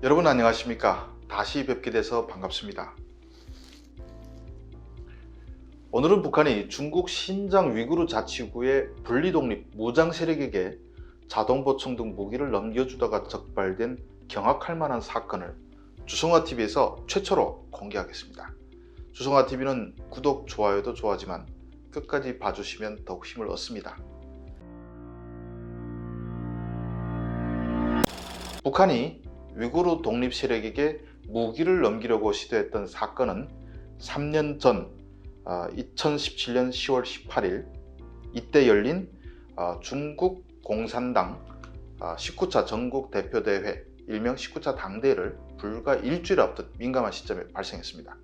여러분 안녕하십니까? 다시 뵙게 돼서 반갑습니다. 오늘은 북한이 중국 신장 위구르 자치구의 분리독립 무장 세력에게 자동보총 등 무기를 넘겨주다가 적발된 경악할 만한 사건을 주성화TV에서 최초로 공개하겠습니다. 주성화TV는 구독, 좋아요도 좋아하지만 끝까지 봐주시면 더욱 힘을 얻습니다. 북한이 위구르 독립 세력에게 무기를 넘기려고 시도했던 사건은 3년 전 2017년 10월 18일 이때 열린 중국 공산당 19차 전국 대표대회 일명 19차 당대회를 불과 일주일 앞둔 민감한 시점에 발생했습니다.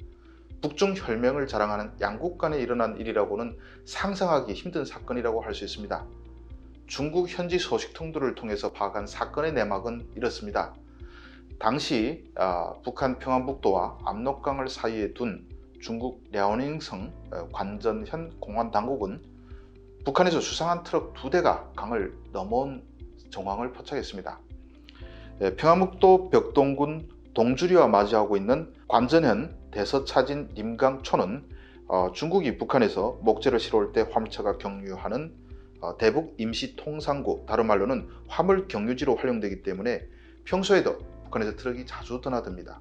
북중 혈맹을 자랑하는 양국 간에 일어난 일이라고는 상상하기 힘든 사건이라고 할 수 있습니다. 중국 현지 소식통들을 통해서 파악한 사건의 내막은 이렇습니다. 당시 북한 평안북도와 압록강을 사이에 둔 중국 랴오닝성 관전현 공안당국은 북한에서 수상한 트럭 2대가 강을 넘어온 정황을 포착했습니다. 평안북도 벽동군 동주리와 마주하고 있는 관전현 대서차진 림강초는 중국이 북한에서 목재를 실어올 때 화물차가 경유하는 대북 임시통상구, 다른 말로는 화물 경유지로 활용되기 때문에 평소에도 북한에서 트럭이 자주 드나듭니다.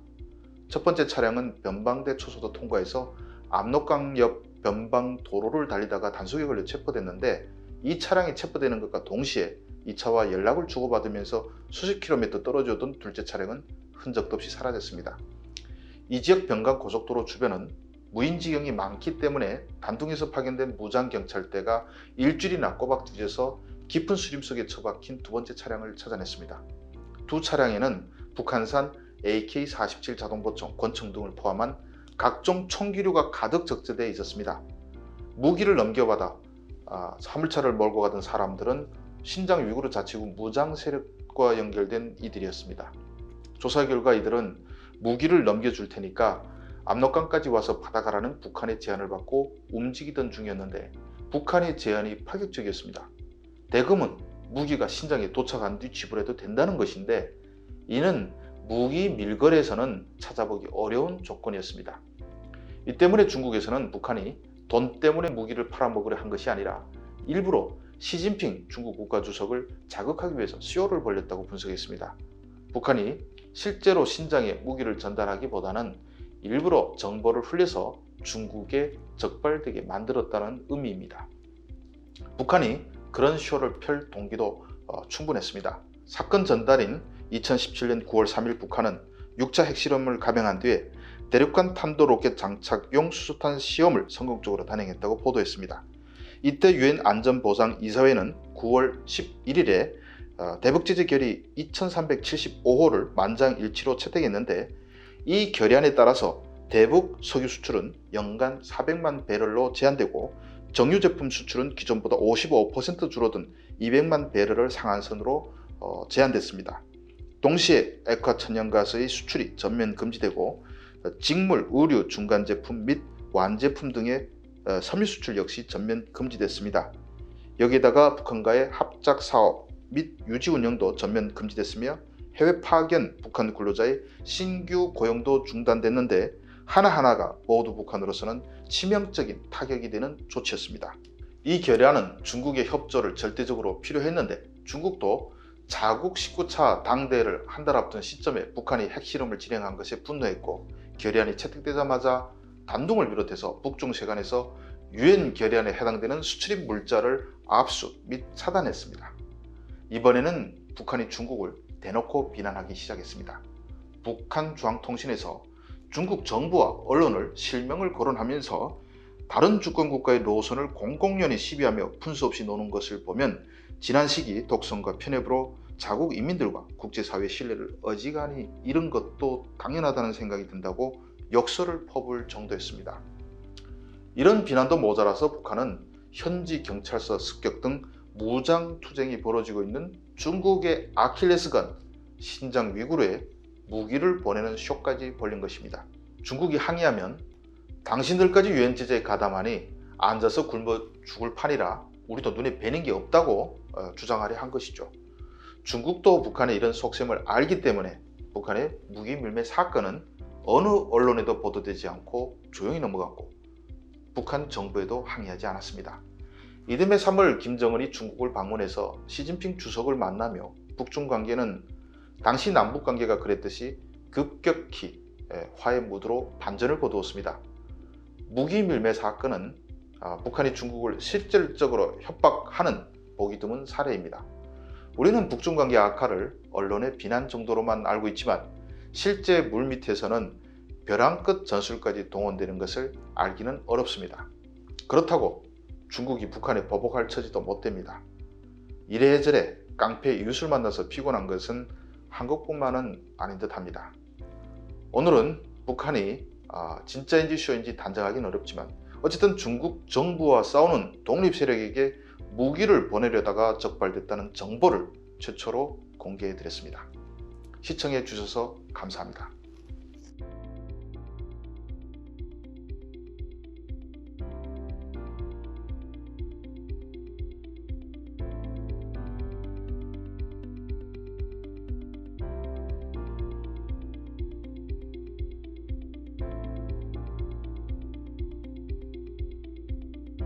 첫 번째 차량은 변방대 초소도 통과해서 압록강 옆 변방 도로를 달리다가 단속에 걸려 체포됐는데, 이 차량이 체포되는 것과 동시에 이 차와 연락을 주고받으면서 수십 킬로미터 떨어져 둔 둘째 차량은 흔적도 없이 사라졌습니다. 이 지역 변강 고속도로 주변은 무인지경이 많기 때문에 단둥에서 파견된 무장경찰대가 일주일이나 꼬박 뒤져서 깊은 수림 속에 처박힌 두 번째 차량을 찾아냈습니다. 두 차량에는 북한산 AK-47 자동보총, 권총 등을 포함한 각종 총기류가 가득 적재되어 있었습니다. 무기를 넘겨받아 화물차를 몰고 가던 사람들은 신장 위구르 자치구 무장 세력과 연결된 이들이었습니다. 조사 결과 이들은 무기를 넘겨줄 테니까 압록강까지 와서 받아가라는 북한의 제안을 받고 움직이던 중이었는데, 북한의 제안이 파격적이었습니다. 대금은 무기가 신장에 도착한 뒤 지불해도 된다는 것인데, 이는 무기 밀거래에서는 찾아보기 어려운 조건이었습니다. 이 때문에 중국에서는 북한이 돈 때문에 무기를 팔아먹으려 한 것이 아니라 일부러 시진핑 중국 국가주석을 자극하기 위해서 쇼를 벌였다고 분석했습니다. 북한이 실제로 신장에 무기를 전달하기보다는 일부러 정보를 흘려서 중국에 적발되게 만들었다는 의미입니다. 북한이 그런 쇼를 펼 동기도 충분했습니다. 사건 전달인 2017년 9월 3일 북한은 6차 핵실험을 감행한 뒤에 대륙간 탄도 로켓 장착용 수소탄 시험을 성공적으로 단행했다고 보도했습니다. 이때 유엔 안전보상이사회는 9월 11일에 대북제재 결의 2375호를 만장일치로 채택했는데, 이 결의안에 따라서 대북 석유 수출은 연간 400만 배럴로 제한되고 정유 제품 수출은 기존보다 55% 줄어든 200만 배럴을 상한선으로 제한됐습니다. 동시에 액화 천연가스의 수출이 전면 금지되고 직물, 의류, 중간 제품 및 완제품 등의 섬유 수출 역시 전면 금지됐습니다. 여기에다가 북한과의 합작 사업 및 유지 운영도 전면 금지됐으며 해외 파견 북한 근로자의 신규 고용도 중단됐는데, 하나하나가 모두 북한으로서는 치명적인 타격이 되는 조치였습니다. 이 결의안은 중국의 협조를 절대적으로 필요했는데, 중국도 자국 19차 당대회를 한 달 앞둔 시점에 북한이 핵실험을 진행한 것에 분노했고, 결의안이 채택되자마자 단둥을 비롯해서 북중 세간에서 유엔 결의안에 해당되는 수출입 물자를 압수 및 차단했습니다. 이번에는 북한이 중국을 대놓고 비난하기 시작했습니다. 북한 중앙통신에서 중국 정부와 언론을 실명을 거론하면서 다른 주권국가의 노선을 공공연히 시비하며 분수 없이 노는 것을 보면 지난 시기 독선과 편협으로 자국 인민들과 국제사회의 신뢰를 어지간히 잃은 것도 당연하다는 생각이 든다고 욕설을 퍼부을 정도였습니다. 이런 비난도 모자라서 북한은 현지 경찰서 습격 등 무장 투쟁이 벌어지고 있는 중국의 아킬레스건 신장 위구르에 무기를 보내는 쇼까지 벌린 것입니다. 중국이 항의하면 당신들까지 유엔 제재에 가담하니 앉아서 굶어 죽을 판이라 우리도 눈에 뵈는 게 없다고 주장하려 한 것이죠. 중국도 북한의 이런 속셈을 알기 때문에 북한의 무기 밀매 사건은 어느 언론에도 보도되지 않고 조용히 넘어갔고 북한 정부에도 항의하지 않았습니다. 이듬해 3월 김정은이 중국을 방문해서 시진핑 주석을 만나며 북중 관계는 당시 남북 관계가 그랬듯이 급격히 화해 무드로 반전을 거두었습니다. 무기 밀매 사건은 북한이 중국을 실질적으로 협박하는 보기 드문 사례입니다. 우리는 북중 관계 악화를 언론의 비난 정도로만 알고 있지만 실제 물밑에서는 벼랑 끝 전술까지 동원되는 것을 알기는 어렵습니다. 그렇다고 중국이 북한에 보복할 처지도 못 됩니다. 이래저래 깡패 이웃을 만나서 피곤한 것은 한국뿐만은 아닌 듯합니다. 오늘은 북한이 진짜인지 쇼인지 단정하기는 어렵지만 어쨌든 중국 정부와 싸우는 독립 세력에게 무기를 보내려다가 적발됐다는 정보를 최초로 공개해 드렸습니다. 시청해 주셔서 감사합니다.